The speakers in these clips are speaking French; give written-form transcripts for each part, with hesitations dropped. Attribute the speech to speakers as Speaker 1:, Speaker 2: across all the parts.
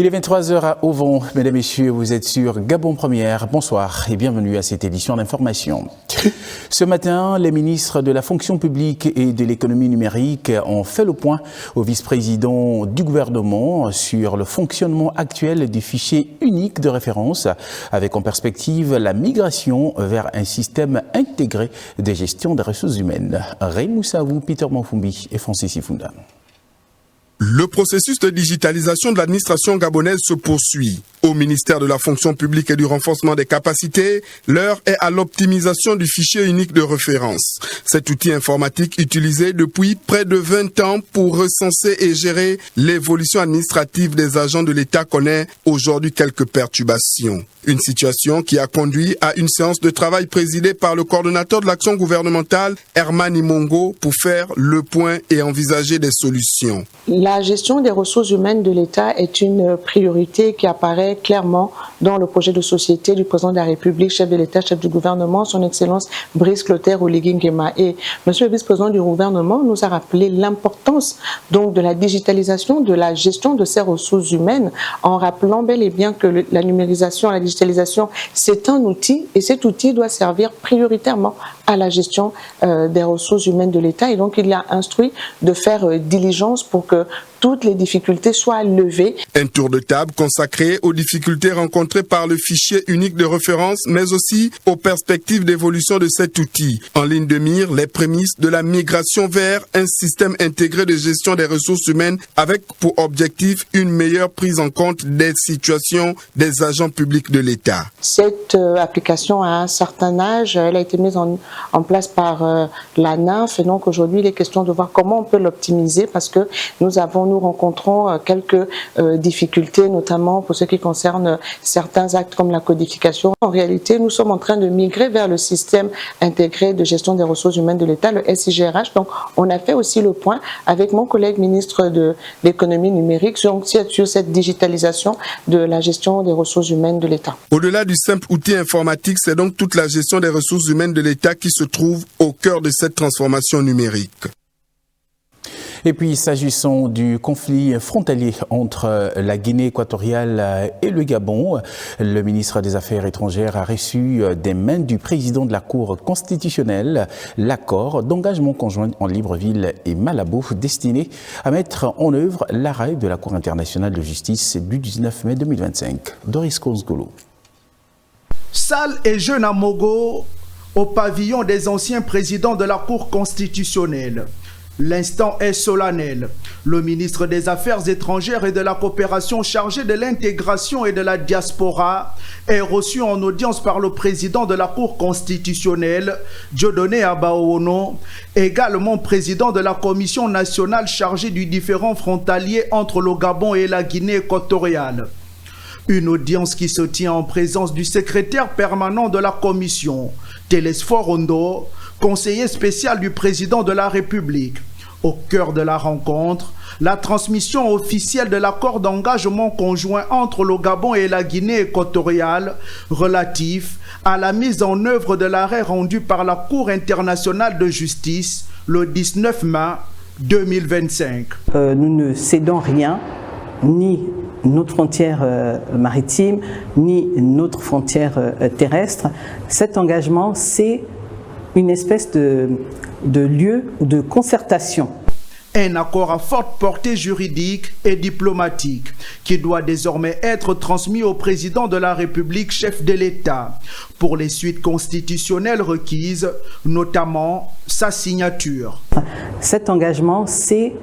Speaker 1: Il est 23h à Auvon. Mesdames et messieurs, vous êtes sur Gabon Première. Bonsoir et bienvenue à cette édition d'information. Ce matin, les ministres de la fonction publique et de l'économie numérique ont fait le point au vice-président du gouvernement sur le fonctionnement actuel du fichier unique de référence, avec en perspective la migration vers un système intégré de gestion des ressources humaines. Ray Moussaou, Peter Manfumbi et Francis Ifunda.
Speaker 2: Le processus de digitalisation de l'administration gabonaise se poursuit. Au ministère de la fonction publique et du renforcement des capacités, l'heure est à l'optimisation du fichier unique de référence. Cet outil informatique utilisé depuis près de 20 ans pour recenser et gérer l'évolution administrative des agents de l'État connaît aujourd'hui quelques perturbations. Une situation qui a conduit à une séance de travail présidée par le coordonnateur de l'action gouvernementale, Herman Imongo, pour faire le point et envisager des solutions.
Speaker 3: La gestion des ressources humaines de l'État est une priorité qui apparaît clairement dans le projet de société du président de la République, chef de l'État, chef du gouvernement, son Excellence Brice Clotaire Oligui Nguema. Et monsieur le vice-président du gouvernement nous a rappelé l'importance donc de la digitalisation, de la gestion de ces ressources humaines, en rappelant bel et bien que la numérisation, la digitalisation, c'est un outil et cet outil doit servir prioritairement à la gestion des ressources humaines de l'État. Et donc il a instruit de faire diligence pour que toutes les difficultés soient levées.
Speaker 2: Un tour de table consacré aux difficultés rencontrées par le fichier unique de référence, mais aussi aux perspectives d'évolution de cet outil. En ligne de mire, les prémices de la migration vers un système intégré de gestion des ressources humaines avec pour objectif une meilleure prise en compte des situations des agents publics de l'État.
Speaker 3: Cette application a un certain âge, elle a été mise en place par la NINF et donc aujourd'hui il est question de voir comment on peut l'optimiser parce que nous rencontrons quelques difficultés, notamment pour ce qui concerne certains actes comme la codification. En réalité, nous sommes en train de migrer vers le système intégré de gestion des ressources humaines de l'État, le SIGRH. Donc, on a fait aussi le point avec mon collègue ministre de l'économie numérique sur cette digitalisation de la gestion des ressources humaines de l'État.
Speaker 2: Au-delà du simple outil informatique, c'est donc toute la gestion des ressources humaines de l'État qui se trouve au cœur de cette transformation numérique.
Speaker 1: Et puis, s'agissant du conflit frontalier entre la Guinée équatoriale et le Gabon, le ministre des Affaires étrangères a reçu des mains du président de la Cour constitutionnelle l'accord d'engagement conjoint en Libreville et Malabo destiné à mettre en œuvre l'arrêt de la Cour internationale de justice du 19 mai 2025. Doris Konsgolo.
Speaker 4: Salle et jeune à Mogo, au pavillon des anciens présidents de la Cour constitutionnelle. L'instant est solennel. Le ministre des Affaires étrangères et de la coopération chargé de l'intégration et de la diaspora est reçu en audience par le président de la Cour constitutionnelle, Dieudonné Abaono, également président de la commission nationale chargée du différend frontalier entre le Gabon et la Guinée équatoriale. Une audience qui se tient en présence du secrétaire permanent de la commission, Télésphore Rondo, conseiller spécial du président de la République. Au cœur de la rencontre, la transmission officielle de l'accord d'engagement conjoint entre le Gabon et la Guinée équatoriale relatif à la mise en œuvre de l'arrêt rendu par la Cour internationale de justice le 19 mai 2025.
Speaker 5: Nous ne cédons rien, ni notre frontière maritime, ni notre frontière terrestre. Cet engagement, c'est une espèce de lieu de concertation.
Speaker 4: Un accord à forte portée juridique et diplomatique qui doit désormais être transmis au président de la République, chef de l'État, pour les suites constitutionnelles requises, notamment sa signature.
Speaker 5: Cet engagement, c'est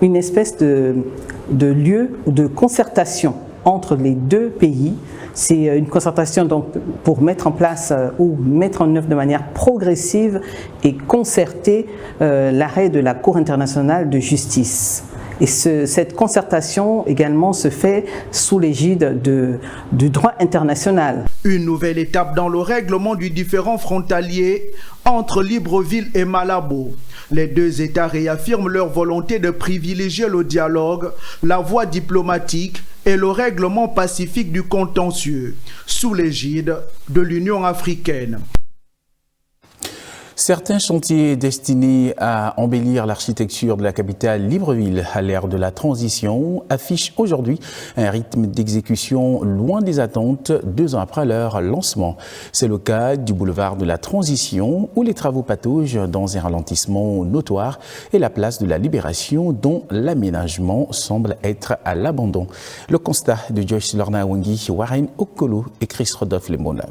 Speaker 5: une espèce de lieu de concertation entre les deux pays. C'est une concertation donc pour mettre en place ou mettre en œuvre de manière progressive et concertée l'arrêt de la Cour internationale de justice. Et cette concertation également se fait sous l'égide du droit international.
Speaker 4: Une nouvelle étape dans le règlement du différend frontalier entre Libreville et Malabo. Les deux États réaffirment leur volonté de privilégier le dialogue, la voie diplomatique et le règlement pacifique du contentieux, sous l'égide de l'Union africaine.
Speaker 1: Certains chantiers destinés à embellir l'architecture de la capitale Libreville à l'ère de la transition affichent aujourd'hui un rythme d'exécution loin des attentes 2 ans après leur lancement. C'est le cas du boulevard de la Transition où les travaux pataugent dans un ralentissement notoire et la place de la Libération dont l'aménagement semble être à l'abandon. Le constat de Joyce Lorna Wangi, Warren Okolo et Chris Rodolphe Lemona.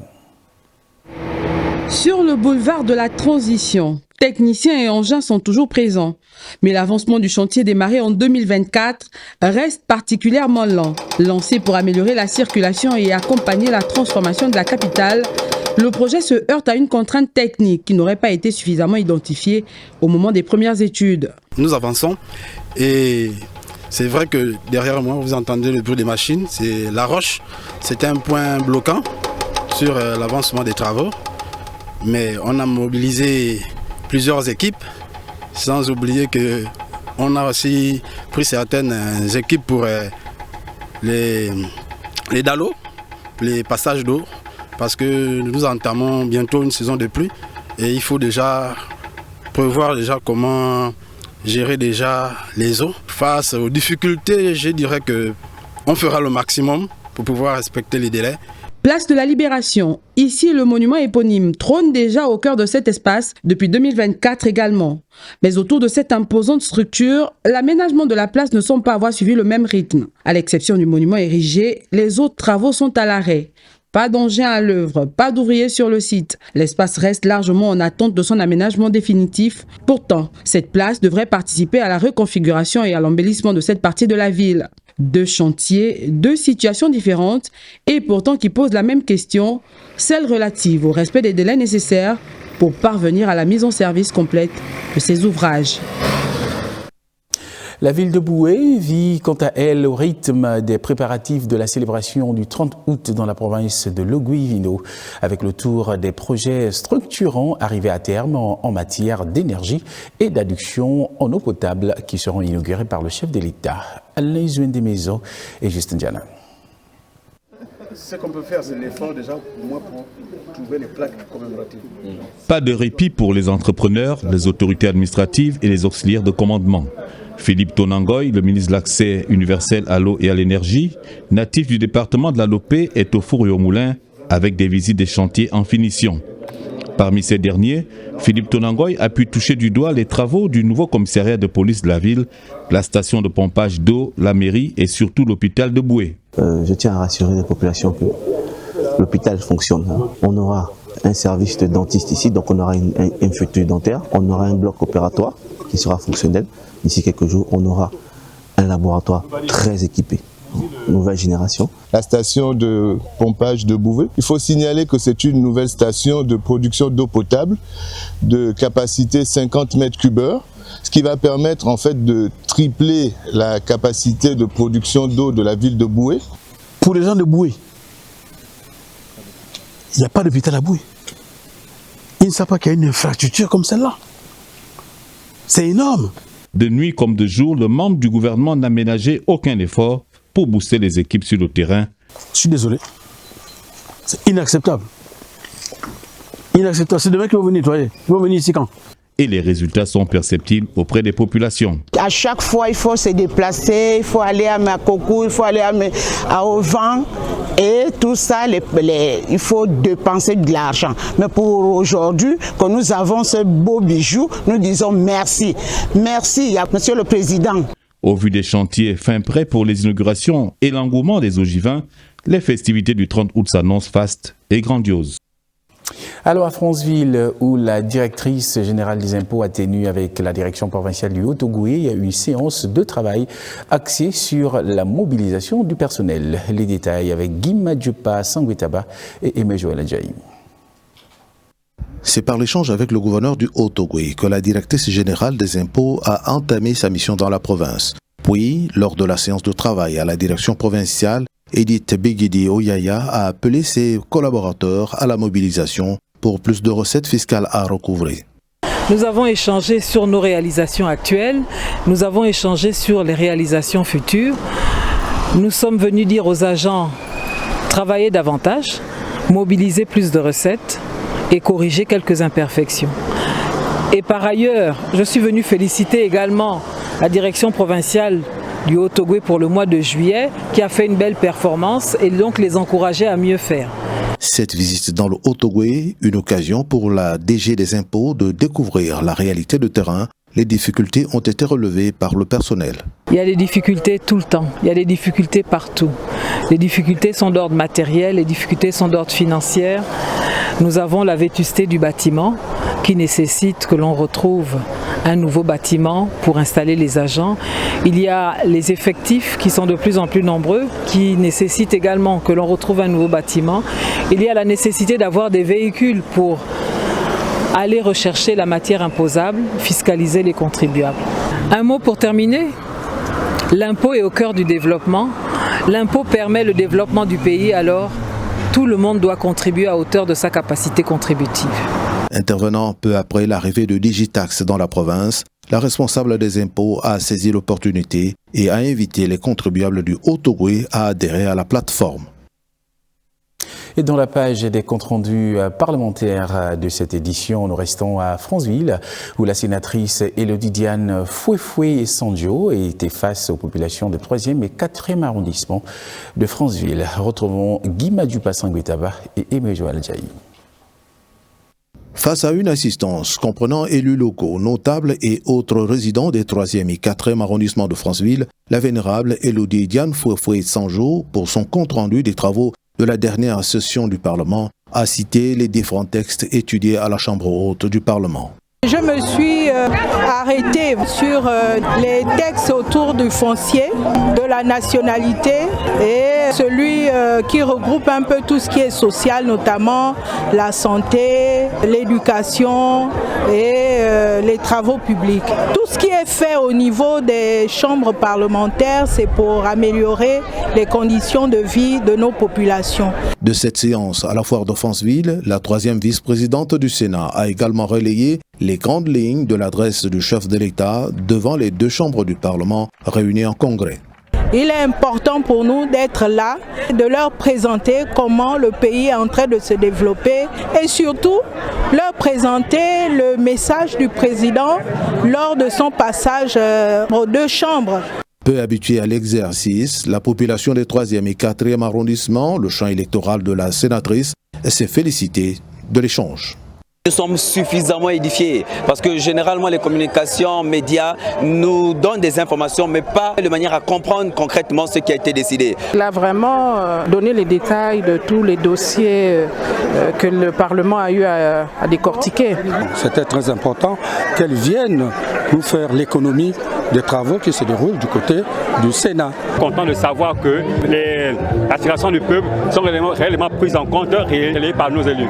Speaker 6: Sur le boulevard de la Transition, techniciens et engins sont toujours présents. Mais l'avancement du chantier démarré en 2024 reste particulièrement lent. Lancé pour améliorer la circulation et accompagner la transformation de la capitale, le projet se heurte à une contrainte technique qui n'aurait pas été suffisamment identifiée au moment des premières études.
Speaker 7: Nous avançons et c'est vrai que derrière moi, vous entendez le bruit des machines. C'est la roche, c'était un point bloquant sur l'avancement des travaux. Mais on a mobilisé plusieurs équipes, sans oublier qu'on a aussi pris certaines équipes pour les dallos, les passages d'eau, parce que nous entamons bientôt une saison de pluie et il faut déjà prévoir comment gérer déjà les eaux. Face aux difficultés, je dirais qu'on fera le maximum pour pouvoir respecter les délais.
Speaker 6: Place de la Libération. Ici, le monument éponyme trône déjà au cœur de cet espace depuis 2024 également. Mais autour de cette imposante structure, l'aménagement de la place ne semble pas avoir suivi le même rythme. À l'exception du monument érigé, les autres travaux sont à l'arrêt. Pas d'engins à l'œuvre, pas d'ouvriers sur le site. L'espace reste largement en attente de son aménagement définitif. Pourtant, cette place devrait participer à la reconfiguration et à l'embellissement de cette partie de la ville. 2 chantiers, 2 situations différentes et pourtant qui posent la même question, celle relative au respect des délais nécessaires pour parvenir à la mise en service complète de ces ouvrages.
Speaker 1: La ville de Boué vit quant à elle au rythme des préparatifs de la célébration du 30 août dans la province de Logouivino, avec le tour des projets structurants arrivés à terme en matière d'énergie et d'adduction en eau potable qui seront inaugurés par le chef de l'État, Alain Zouendemaison et Justin Diana.
Speaker 8: Ce qu'on peut faire, c'est l'effort déjà pour moi pour trouver les plaques commémoratives.
Speaker 9: Pas de répit pour les entrepreneurs, les autorités administratives et les auxiliaires de commandement. Philippe Tonangoy, le ministre de l'Accès universel à l'eau et à l'énergie, natif du département de la Lopé, est au four et au moulin avec des visites des chantiers en finition. Parmi ces derniers, Philippe Tonangoy a pu toucher du doigt les travaux du nouveau commissariat de police de la ville, la station de pompage d'eau, la mairie et surtout l'hôpital de Boué.
Speaker 10: Je tiens à rassurer les populations que l'hôpital fonctionne. On aura un service de dentiste ici, donc on aura un fauteuil dentaire, on aura un bloc opératoire qui sera fonctionnel. D'ici quelques jours, on aura un laboratoire très équipé, nouvelle génération.
Speaker 11: La station de pompage de Bouvet, il faut signaler que c'est une nouvelle station de production d'eau potable de capacité 50 mètres cubeurs, ce qui va permettre en fait de tripler la capacité de production d'eau de la ville de Boué.
Speaker 12: Pour les gens de Boué, il n'y a pas d'hôpital à Boué. Ils ne savent pas qu'il y a une infrastructure comme celle-là. C'est énorme.
Speaker 9: De nuit comme de jour, le membre du gouvernement n'a ménagé aucun effort pour booster les équipes sur le terrain.
Speaker 12: Je suis désolé. C'est inacceptable. Inacceptable. C'est demain qu'ils vont venir nettoyer. Ils vont venir ici quand?
Speaker 9: Et les résultats sont perceptibles auprès des populations.
Speaker 13: À chaque fois, il faut se déplacer, il faut aller à Makoko, il faut aller à Auvent et tout ça, il faut dépenser de l'argent. Mais pour aujourd'hui, que nous avons ce beau bijou, nous disons merci. Merci, Monsieur le Président.
Speaker 9: Au vu des chantiers fin prêts pour les inaugurations et l'engouement des ogivins, les festivités du 30 août s'annoncent fastes et grandioses.
Speaker 1: Alors à Franceville, où la directrice générale des impôts a tenu avec la direction provinciale du Haut-Ogooué, il y a eu une séance de travail axée sur la mobilisation du personnel. Les détails avec Guima Djupa Sanguitaba et Aimé Joël Adjaï.
Speaker 14: C'est par l'échange avec le gouverneur du Haut-Ogooué que la directrice générale des impôts a entamé sa mission dans la province. Puis, lors de la séance de travail à la direction provinciale, Edith Begidi Oyaya a appelé ses collaborateurs à la mobilisation pour plus de recettes fiscales à recouvrer.
Speaker 15: Nous avons échangé sur nos réalisations actuelles, nous avons échangé sur les réalisations futures. Nous sommes venus dire aux agents, travailler davantage, mobiliser plus de recettes et corriger quelques imperfections. Et par ailleurs, je suis venu féliciter également la direction provinciale du Haut-Ogooué pour le mois de juillet qui a fait une belle performance et donc les encourager à mieux faire.
Speaker 14: Cette visite dans le Haut-Ogooué, une occasion pour la DG des impôts de découvrir la réalité de terrain. Les difficultés ont été relevées par le personnel.
Speaker 15: Il y a des difficultés tout le temps, il y a des difficultés partout. Les difficultés sont d'ordre matériel, les difficultés sont d'ordre financier. Nous avons la vétusté du bâtiment qui nécessite que l'on retrouve un nouveau bâtiment pour installer les agents. Il y a les effectifs qui sont de plus en plus nombreux, qui nécessitent également que l'on retrouve un nouveau bâtiment. Il y a la nécessité d'avoir des véhicules pour aller rechercher la matière imposable, fiscaliser les contribuables. Un mot pour terminer, l'impôt est au cœur du développement. L'impôt permet le développement du pays, alors tout le monde doit contribuer à hauteur de sa capacité contributive.
Speaker 14: Intervenant peu après l'arrivée de Digitax dans la province, la responsable des impôts a saisi l'opportunité et a invité les contribuables du Haut-Ogooué à adhérer à la plateforme.
Speaker 1: Et dans la page des comptes rendus parlementaires de cette édition, nous restons à Franceville, où la sénatrice Élodie Diane Fouefoué-Sandjo était face aux populations des 3e et 4e arrondissements de Franceville. Retrouvons Guy Madioupa-Sanguetaba et Aimé Joal Djaï.
Speaker 14: Face à une assistance comprenant élus locaux, notables et autres résidents des 3e et 4e arrondissements de Franceville, la vénérable Élodie Diane Fouefoué-Sandjo, pour son compte-rendu des travaux de la dernière session du Parlement, a cité les différents textes étudiés à la Chambre haute du Parlement.
Speaker 16: Je me suis arrêtée sur les textes autour du foncier, de la nationalité et celui qui regroupe un peu tout ce qui est social, notamment la santé, l'éducation et les travaux publics. Tout ce qui est fait au niveau des chambres parlementaires, c'est pour améliorer les conditions de vie de nos populations.
Speaker 14: De cette séance à la foire de Franceville, la 3e vice-présidente du Sénat a également relayé les grandes lignes de l'adresse du chef de l'État devant les 2 chambres du Parlement réunies en congrès.
Speaker 16: Il est important pour nous d'être là, de leur présenter comment le pays est en train de se développer et surtout leur présenter le message du président lors de son passage aux 2 chambres.
Speaker 14: Peu habituée à l'exercice, la population des 3e et 4e arrondissements, le champ électoral de la sénatrice, s'est félicitée de l'échange.
Speaker 17: Nous sommes suffisamment édifiés parce que généralement les communications médias nous donnent des informations mais pas de manière à comprendre concrètement ce qui a été décidé.
Speaker 18: Il a vraiment donné les détails de tous les dossiers que le Parlement a eu à décortiquer.
Speaker 19: C'était très important qu'elle vienne nous faire l'économie des travaux qui se déroulent du côté du Sénat.
Speaker 20: Content de savoir que les aspirations du peuple sont réellement prises en compte et par nos élus.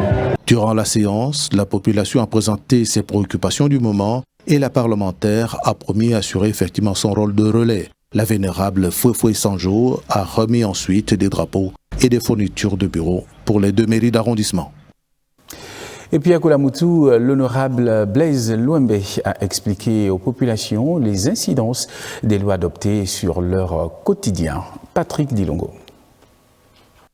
Speaker 14: Durant la séance, la population a présenté ses préoccupations du moment et la parlementaire a promis assurer effectivement son rôle de relais. La vénérable Fouefoué-Sandjo a remis ensuite des drapeaux et des fournitures de bureaux pour les 2 mairies d'arrondissement.
Speaker 1: Et puis à Koulamoutou, l'honorable Blaise Louembe a expliqué aux populations les incidences des lois adoptées sur leur quotidien. Patrick Dilongo.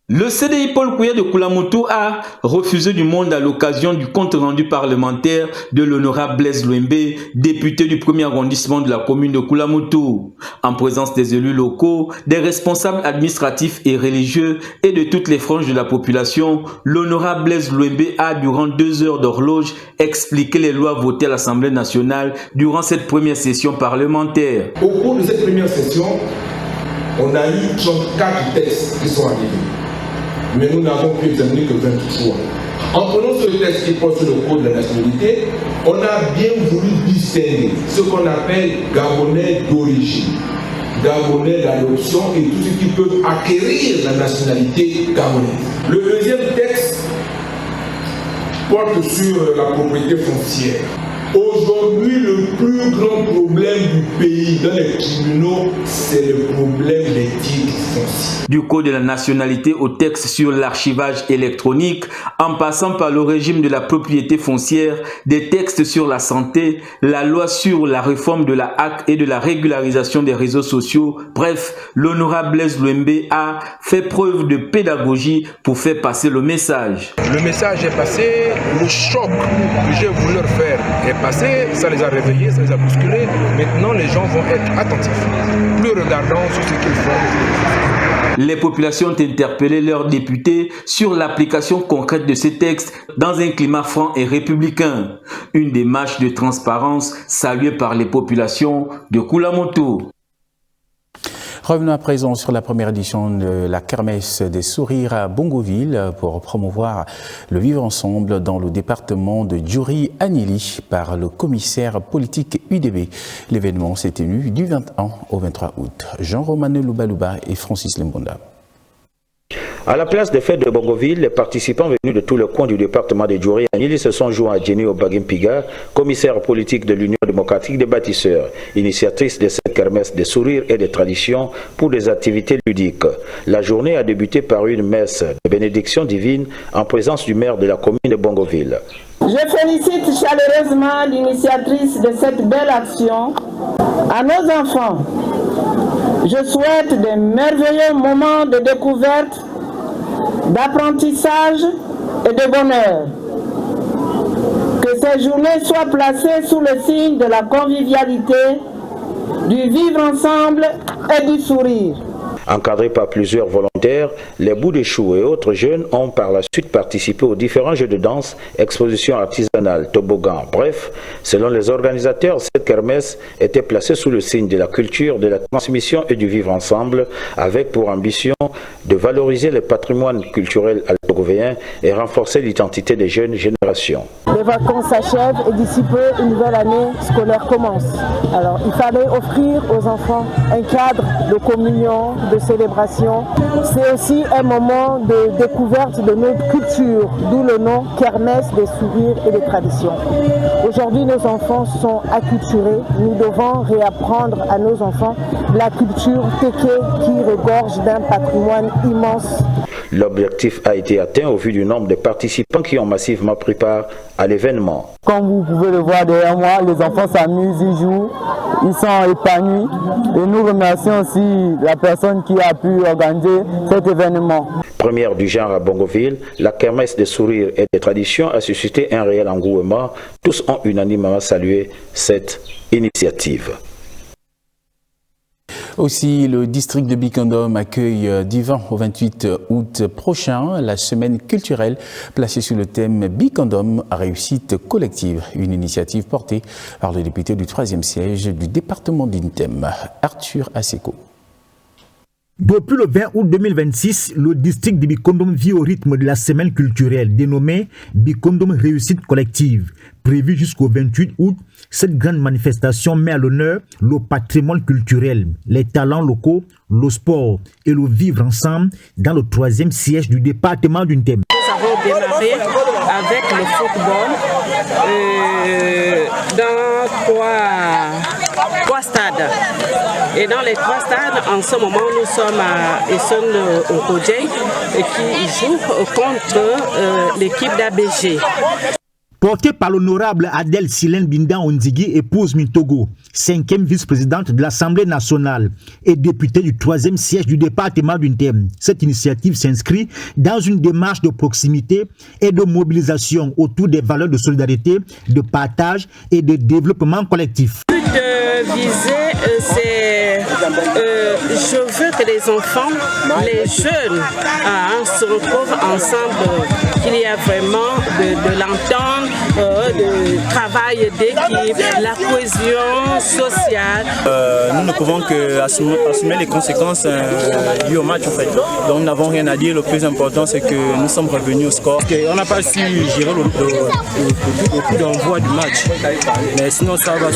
Speaker 21: Le CDI Paul Kouya de Koulamoutou a refusé du monde à l'occasion du compte-rendu parlementaire de l'honorable Blaise Louembe, député du 1er arrondissement de la commune de Koulamoutou. En présence des élus locaux, des responsables administratifs et religieux et de toutes les franges de la population, l'honorable Blaise Louembe a, durant 2 heures d'horloge, expliqué les lois votées à l'Assemblée nationale durant cette première session parlementaire.
Speaker 22: Au cours de cette première session, on a eu 34 textes qui sont arrivés. Mais nous n'avons pu examiner que 23. En prenant ce texte qui porte sur le code de la nationalité, on a bien voulu distinguer ce qu'on appelle Gabonais d'origine, Gabonais d'adoption et tout ce qui peut acquérir la nationalité gabonaise. Le deuxième texte porte sur la propriété foncière. Aujourd'hui, le plus grand problème du pays dans les tribunaux, c'est le problème des titres fonciers.
Speaker 21: Du code de la nationalité au texte sur l'archivage électronique, en passant par le régime de la propriété foncière, des textes sur la santé, la loi sur la réforme de la HAC et de la régularisation des réseaux sociaux. Bref, l'honorable Blaise Louembe a fait preuve de pédagogie pour faire passer le message.
Speaker 22: Le message est passé, le choc que j'ai voulu leur faire est passé. poussés, ça les a réveillés, ça les a bousculés. Maintenant, les gens vont être attentifs, plus regardants sur ce qu'ils font.
Speaker 21: Les populations ont interpellé leurs députés sur l'application concrète de ces textes dans un climat franc et républicain. Une démarche de transparence saluée par les populations de Koulamoutou.
Speaker 1: Revenons à présent sur la première édition de la Kermesse des sourires à Bongoville pour promouvoir le vivre ensemble dans le département de Djouri-Anili par le commissaire politique UDB. L'événement s'est tenu du 21 au 23 août. Jean-Romane Loubalouba et Francis Lembonda.
Speaker 2: À la place des fêtes de Bongoville, les participants venus de tous les coins du département de Djouri-Anili se sont joints à Jenny Obagimpiga, commissaire politique de l'Union démocratique des bâtisseurs, initiatrice de cette kermesse des sourires et des traditions pour des activités ludiques. La journée a débuté par une messe de bénédiction divine en présence du maire de la commune de Bongoville.
Speaker 3: Je félicite chaleureusement l'initiatrice de cette belle action. À nos enfants, je souhaite de merveilleux moments de découverte, d'apprentissage et de bonheur. Que ces journées soient placées sous le signe de la convivialité, du vivre ensemble et du sourire.
Speaker 2: Encadrés par plusieurs volontaires, les bouts de choux et autres jeunes ont par la suite participé aux différents jeux de danse, expositions artisanales, toboggans. Bref, selon les organisateurs, cette kermesse était placée sous le signe de la culture, de la transmission et du vivre ensemble, avec pour ambition de valoriser le patrimoine culturel altogovéen et renforcer l'identité des jeunes générations.
Speaker 23: Les vacances s'achèvent et d'ici peu, une nouvelle année scolaire commence. Alors, il fallait offrir aux enfants un cadre de communion, de célébration. C'est aussi un moment de découverte de notre culture, d'où le nom Kermesse des sourires et des traditions. Aujourd'hui, nos enfants sont acculturés. Nous devons réapprendre à nos enfants la culture téké qui regorge d'un patrimoine immense.
Speaker 2: L'objectif a été atteint au vu du nombre de participants qui ont massivement pris part à l'événement.
Speaker 23: Comme vous pouvez le voir derrière moi, les enfants s'amusent, ils jouent, ils sont épanouis. Et nous remercions aussi la personne qui a pu organiser cet événement.
Speaker 2: Première du genre à Bongoville, la kermesse des sourires et des traditions a suscité un réel engouement. Tous ont unanimement salué cette initiative.
Speaker 1: Aussi, le district de Bikondom accueille du 20 au 28 août prochain la semaine culturelle placée sous le thème Bikondom réussite collective, une initiative portée par le député du 3e siège du département d'Intem, Arthur Aseko.
Speaker 24: Depuis le 20 août 2026, le district de Bikondom vit au rythme de la semaine culturelle dénommée Bikondom Réussite Collective. Prévue jusqu'au 28 août, cette grande manifestation met à l'honneur le patrimoine culturel, les talents locaux, le sport et le vivre ensemble dans le 3e siège du département d'Intem.
Speaker 25: Nous avons démarré avec le football dans trois stades. Et dans les 3 stades, en ce moment, nous sommes à Esson-Okodjei qui joue contre l'équipe d'ABG.
Speaker 24: Portée par l'honorable Adèle Silène Binda Onzigi, épouse Mintogo, 5e vice-présidente de l'Assemblée nationale et députée du 3e siège du département d'Intem. Cette initiative s'inscrit dans une démarche de proximité et de mobilisation autour des valeurs de solidarité, de partage et de développement collectif.
Speaker 25: Le but de viser, c'est je veux que les enfants, les jeunes se retrouvent ensemble, qu'il y a vraiment de l'entente, de travail d'équipe, la cohésion sociale.
Speaker 26: Nous ne pouvons que assumer les conséquences liées au match en fait. Donc nous n'avons rien à dire, le plus important c'est que nous sommes revenus au score. On n'a pas su gérer le coup d'envoi du match, mais sinon ça va.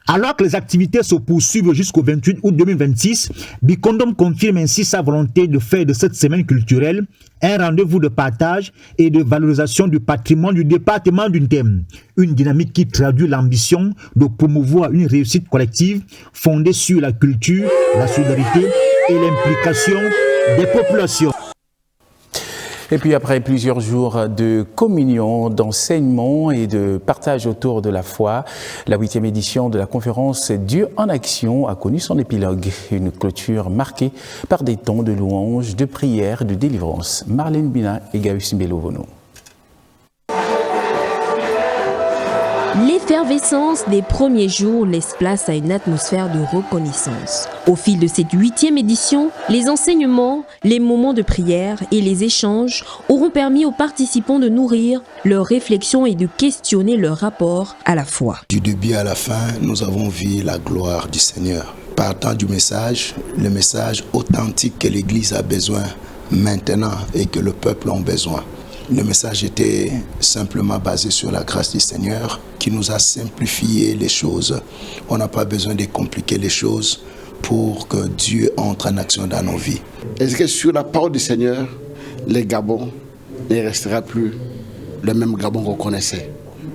Speaker 24: Alors que les activités se poursuivent jusqu'au 28 août 2026, Bikondom confirme ainsi sa volonté de faire de cette semaine culturelle un rendez-vous de partage et de valorisation du patrimoine du département d'Intem. Une dynamique qui traduit l'ambition de promouvoir une réussite collective fondée sur la culture, la solidarité et l'implication des populations.
Speaker 1: Et puis après plusieurs jours de communion, d'enseignement et de partage autour de la foi, la 8e édition de la conférence Dieu en action a connu son épilogue. Une clôture marquée par des temps de louange, de prière, de délivrance. Marlène Bina et Gaius Mbelovono.
Speaker 4: L'effervescence des premiers jours laisse place à une atmosphère de reconnaissance. Au fil de cette 8e édition, les enseignements, les moments de prière et les échanges auront permis aux participants de nourrir leurs réflexions et de questionner leur rapport à la foi.
Speaker 5: Du début à la fin, nous avons vu la gloire du Seigneur. Partant du message, le message authentique que l'Église a besoin maintenant et que le peuple a besoin. Le message était simplement basé sur la grâce du Seigneur qui nous a simplifié les choses. On n'a pas besoin de compliquer les choses pour que Dieu entre en action dans nos vies.
Speaker 6: Est-ce que sur la parole du Seigneur, les Gabon ne restera plus le même Gabon qu'on connaissait?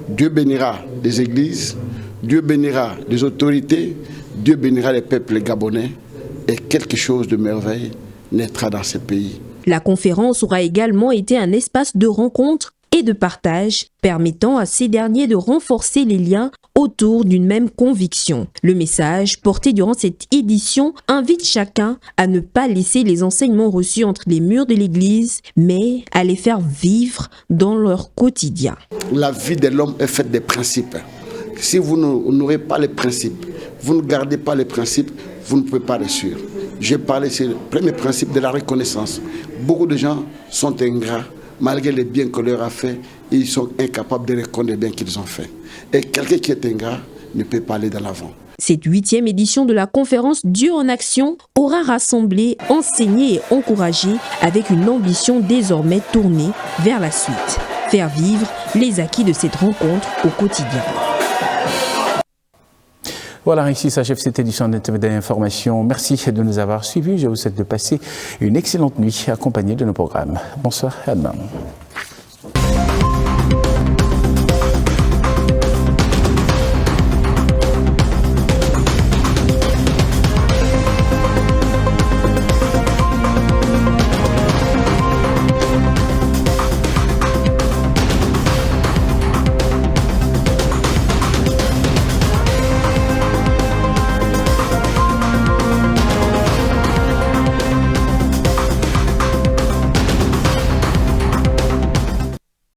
Speaker 6: Dieu bénira les églises, Dieu bénira les autorités, Dieu bénira les peuples gabonais et quelque chose de merveille naîtra dans ce pays.
Speaker 4: La conférence aura également été un espace de rencontre et de partage, permettant à ces derniers de renforcer les liens autour d'une même conviction. Le message porté durant cette édition invite chacun à ne pas laisser les enseignements reçus entre les murs de l'Église, mais à les faire vivre dans leur quotidien.
Speaker 6: La vie de l'homme est faite des principes. Si vous n'aurez pas les principes, vous ne gardez pas les principes, vous ne pouvez pas réussir. J'ai parlé, c'est le premier principe de la reconnaissance. Beaucoup de gens sont ingrats, malgré les biens qu'on leur a fait, ils sont incapables de reconnaître les biens qu'ils ont fait. Et quelqu'un qui est ingrat ne peut pas aller de l'avant.
Speaker 4: Cette 8e édition de la conférence Dieu en action aura rassemblé, enseigné et encouragé avec une ambition désormais tournée vers la suite. Faire vivre les acquis de cette rencontre au quotidien.
Speaker 1: Voilà, ici s'achève cette édition d'information. Merci de nous avoir suivis. Je vous souhaite de passer une excellente nuit accompagnée de nos programmes. Bonsoir et à demain.